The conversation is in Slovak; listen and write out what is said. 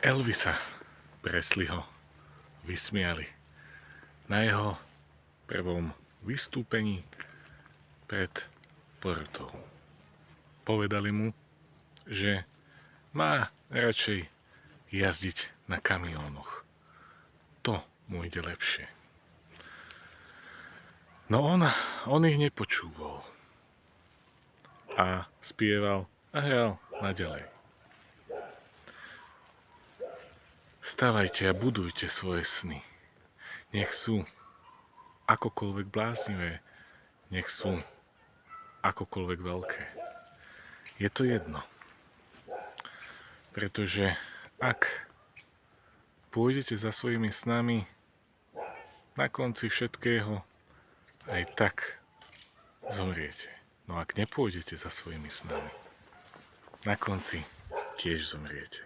Elvisa Presleyho vysmiali na jeho prvom vystúpení pred porotou. Povedali mu, že má radšej jazdiť na kamiónoch. To mu ide lepšie. No on ich nepočúval a spieval a hral naďalej. Stavajte a budujte svoje sny. Nech sú akokoľvek bláznivé, nech sú akokoľvek veľké. Je to jedno. Pretože ak pôjdete za svojimi snami, na konci všetkého aj tak zomriete. No ak nepôjdete za svojimi snami, na konci tiež zomriete.